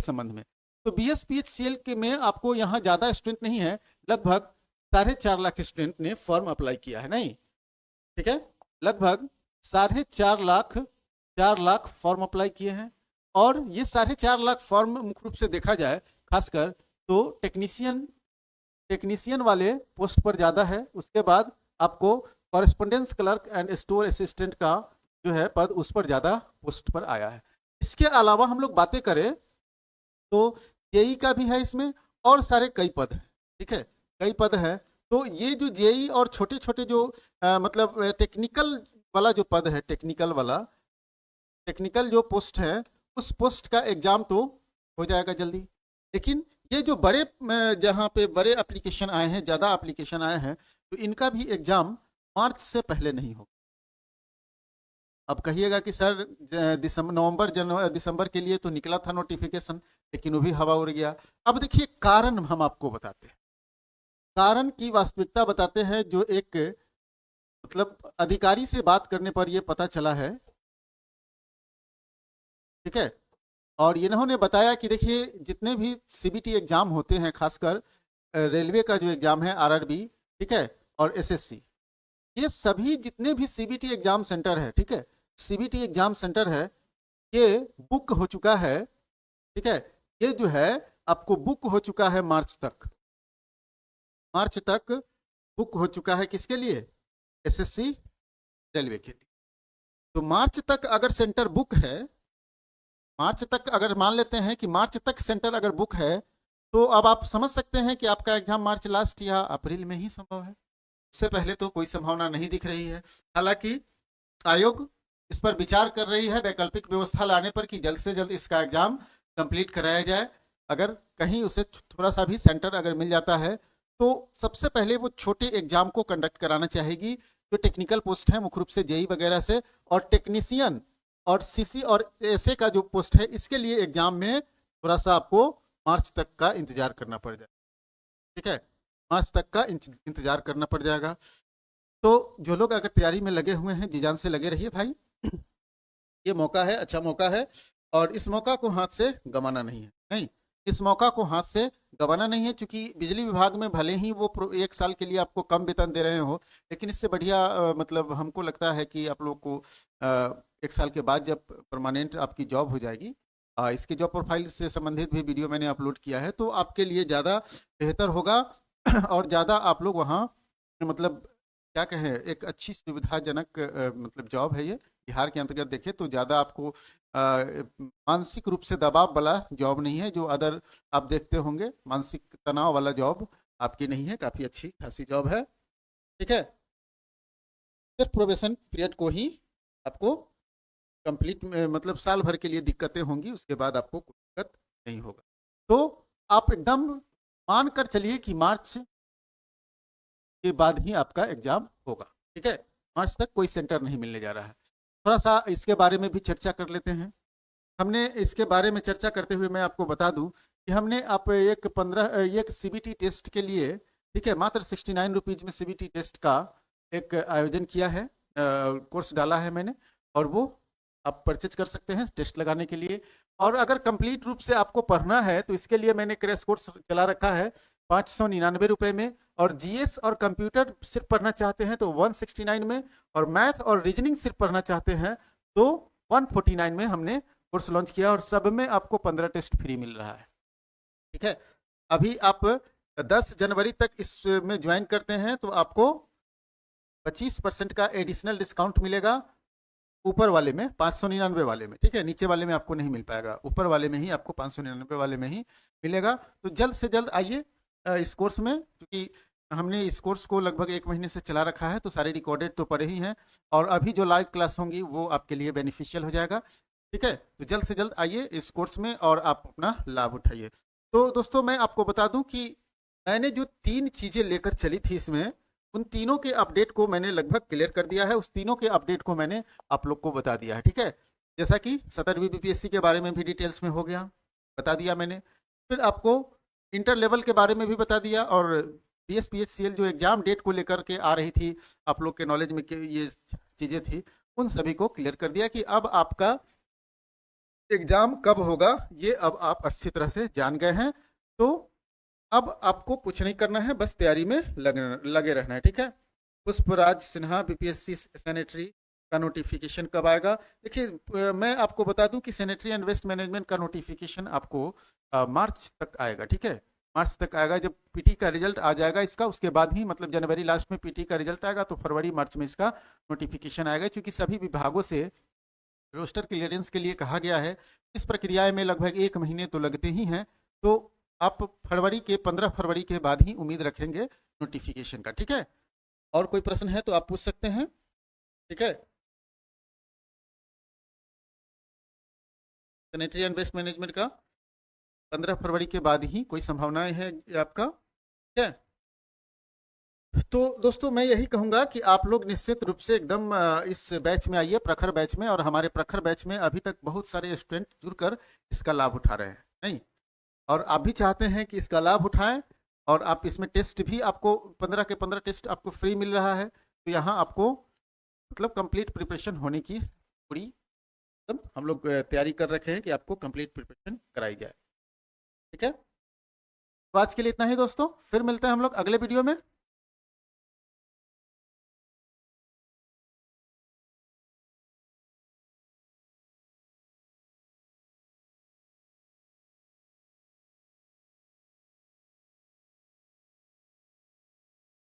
संबंध में। तो BSPHCL के में आपको यहाँ ज्यादा स्टूडेंट नहीं है, लगभग 4.5 लाख स्टूडेंट ने फॉर्म अप्लाई किया है, नहीं ठीक है, लगभग 4.5 लाख फॉर्म अप्लाई किए हैं। और ये 4.5 लाख फॉर्म मुख्य रूप से देखा जाए खासकर तो टेक्नीशियन वाले पोस्ट पर ज्यादा है। उसके बाद आपको correspondence clerk and store assistant का जो है पद, उस पर ज्यादा पोस्ट पर आया है। इसके अलावा हम लोग बातें करें तो जेई का भी है इसमें, और सारे कई पद हैं, ठीक है, कई पद है। तो ये जो जेई और छोटे छोटे जो मतलब टेक्निकल वाला जो पद है, टेक्निकल जो पोस्ट है, उस पोस्ट का एग्जाम तो हो जाएगा जल्दी। लेकिन ये जो बड़े जहाँ पे बड़े एप्लीकेशन आए हैं, ज्यादा एप्लीकेशन आए हैं, तो इनका भी एग्जाम मार्च से पहले नहीं होगा। अब कहिएगा कि सर दिसंबर के लिए तो निकला था नोटिफिकेशन, लेकिन वो भी हवा उड़ गया। अब देखिए कारण हम आपको बताते हैं, कारण की वास्तविकता बताते हैं, जो एक मतलब अधिकारी से बात करने पर यह पता चला है, ठीक है। और इन्होंने बताया कि देखिए जितने भी सीबीटी एग्जाम होते हैं, खासकर रेलवे का जो एग्जाम है आरआरबी, ठीक है, और एसएससी, ये सभी जितने भी सीबीटी एग्जाम सेंटर है, ठीक है, सीबीटी एग्जाम सेंटर है, ये बुक हो चुका है, ठीक है, ये जो है आपको बुक हो चुका है मार्च तक बुक हो चुका है। किसके लिए? एसएससी रेलवे के लिए। तो मार्च तक अगर सेंटर बुक है, मार्च तक अगर मान लेते हैं कि मार्च तक सेंटर अगर बुक है, तो अब आप समझ सकते हैं कि आपका एग्जाम मार्च लास्ट या अप्रैल में ही संभव है। इससे पहले तो कोई संभावना नहीं दिख रही है। हालांकि आयोग इस पर विचार कर रही है वैकल्पिक व्यवस्था लाने पर कि जल्द से जल्द इसका एग्जाम कंप्लीट कराया जाए। अगर कहीं उसे थोड़ा सा भी सेंटर अगर मिल जाता है तो सबसे पहले वो छोटे एग्जाम को कंडक्ट कराना चाहेगी, जो टेक्निकल पोस्ट है मुख्य रूप से जेई वगैरह से, और टेक्नीशियन और सीसी और एसए का जो पोस्ट है, इसके लिए एग्जाम में थोड़ा सा आपको मार्च तक का इंतजार करना पड़ जाएगा, ठीक है, मार्च तक का इंतजार करना पड़ जाएगा। तो जो लोग अगर तैयारी में लगे हुए हैं, जी जान से लगे रहिए भाई, ये मौका है, अच्छा मौका है, और इस मौका को हाथ से गंवाना नहीं है। नहीं, इस मौका को हाथ से गंवाना नहीं है, क्योंकि बिजली विभाग में भले ही वो 1 साल के लिए आपको कम वेतन दे रहे हो, लेकिन इससे बढ़िया मतलब हमको लगता है कि आप लोग को 1 साल के बाद जब परमानेंट आपकी जॉब हो जाएगी, इसकी जॉब प्रोफाइल से संबंधित भी वीडियो मैंने अपलोड किया है, तो आपके लिए ज़्यादा बेहतर होगा और ज़्यादा आप लोग वहाँ मतलब क्या कहें, एक अच्छी सुविधाजनक मतलब जॉब है ये। बिहार के अंतर्गत देखें तो ज़्यादा आपको मानसिक रूप से दबाव वाला जॉब नहीं है, जो अदर आप देखते होंगे, मानसिक तनाव वाला जॉब आपकी नहीं है, काफ़ी अच्छी खासी जॉब है, ठीक है। सिर्फ प्रोबेशन पीरियड को ही आपको कंप्लीट मतलब साल भर के लिए दिक्कतें होंगी, उसके बाद आपको कोई दिक्कत नहीं होगा। तो आप एकदम मान कर चलिए कि मार्च के बाद ही आपका एग्जाम होगा, ठीक है, मार्च तक कोई सेंटर नहीं मिलने जा रहा है। थोड़ा सा इसके बारे में भी चर्चा कर लेते हैं। हमने इसके बारे में चर्चा करते हुए मैं आपको बता दूं कि हमने आप एक सीबीटी टेस्ट के लिए, ठीक है, मात्र 69 रुपीज में सीबीटी टेस्ट का एक आयोजन किया है, कोर्स डाला है मैंने, और वो आप परचेज कर सकते हैं टेस्ट लगाने के लिए। और अगर कंप्लीट रूप से आपको पढ़ना है तो इसके लिए मैंने क्रैश कोर्स चला रखा है 599 रुपए में, और जीएस और कंप्यूटर सिर्फ पढ़ना चाहते हैं तो 169 में, और मैथ और रीजनिंग सिर्फ पढ़ना चाहते हैं तो 149 में हमने कोर्स लॉन्च किया, और सब में आपको 15 टेस्ट फ्री मिल रहा है, ठीक है। अभी आप 10 जनवरी तक इसमें ज्वाइन करते हैं तो आपको 25% का एडिशनल डिस्काउंट मिलेगा, ऊपर वाले में 599 वाले में, ठीक है, नीचे वाले में आपको नहीं मिल पाएगा, ऊपर वाले में ही आपको 599 वाले में ही मिलेगा। तो जल्द से जल्द आइए इस कोर्स में, क्योंकि हमने इस कोर्स को लगभग 1 महीने से चला रखा है, तो सारे रिकॉर्डेड तो पड़े ही हैं, और अभी जो लाइव क्लास होंगी वो आपके लिए बेनिफिशियल हो जाएगा, ठीक है। तो जल्द से जल्द आइए इस कोर्स में और आप अपना लाभ उठाइए। तो दोस्तों मैं आपको बता दूं कि मैंने जो 3 चीजें लेकर चली थी इसमें, उन तीनों के अपडेट को मैंने लगभग क्लियर कर दिया है, उस तीनों के अपडेट को मैंने आप लोग को बता दिया है, ठीक है। जैसा कि 17वीं बीपीएससी के बारे में भी डिटेल्स में हो गया, बता दिया मैंने, फिर आपको इंटर लेवल के बारे में भी बता दिया, और BSPHCL जो एग्जाम डेट को लेकर के आ रही थी, आप लोग के नॉलेज में ये चीजें थी, उन सभी को क्लियर कर दिया कि अब आपका एग्जाम कब होगा ये अब आप अच्छी तरह से जान गए हैं। तो अब आपको कुछ नहीं करना है, बस तैयारी में लगे रहना है, ठीक है। पुष्पराज सिन्हा बीपीएससी सेनेटरी का नोटिफिकेशन कब आएगा? देखिए मैं आपको बता दूं कि सेनेटरी एंड वेस्ट मैनेजमेंट का नोटिफिकेशन आपको मार्च तक आएगा, ठीक है। मार्च तक आएगा, जब पीटी का रिजल्ट आ जाएगा इसका, उसके बाद ही मतलब जनवरी लास्ट में पीटी का रिजल्ट आएगा, तो फरवरी मार्च में इसका नोटिफिकेशन आएगा। क्योंकि सभी विभागों से रोस्टर क्लियरेंस के लिए कहा गया है, इस प्रक्रिया में लगभग 1 महीने तो लगते ही हैं। तो आप 15 फरवरी के बाद ही उम्मीद रखेंगे नोटिफिकेशन का, ठीक है। और कोई प्रश्न है तो आप पूछ सकते हैं, ठीक है। सैनिटरी एंड वेस्ट मैनेजमेंट का 15 फरवरी के बाद ही कोई संभावनाएं है आपका, ठीक है। तो दोस्तों मैं यही कहूंगा कि आप लोग निश्चित रूप से एकदम इस बैच में आइए, प्रखर बैच में। और हमारे प्रखर बैच में अभी तक बहुत सारे स्टूडेंट जुड़कर इसका लाभ उठा रहे हैं, नहीं, और आप भी चाहते हैं कि इसका लाभ उठाएं। और आप इसमें टेस्ट भी आपको 15 के 15 टेस्ट आपको फ्री मिल रहा है। तो यहाँ आपको मतलब कंप्लीट प्रिपरेशन होने की पूरी मतलब हम लोग तैयारी कर रखे हैं कि आपको कंप्लीट प्रिपरेशन कराई जाए, ठीक है। तो आज के लिए इतना ही दोस्तों, फिर मिलते हैं हम लोग अगले वीडियो में।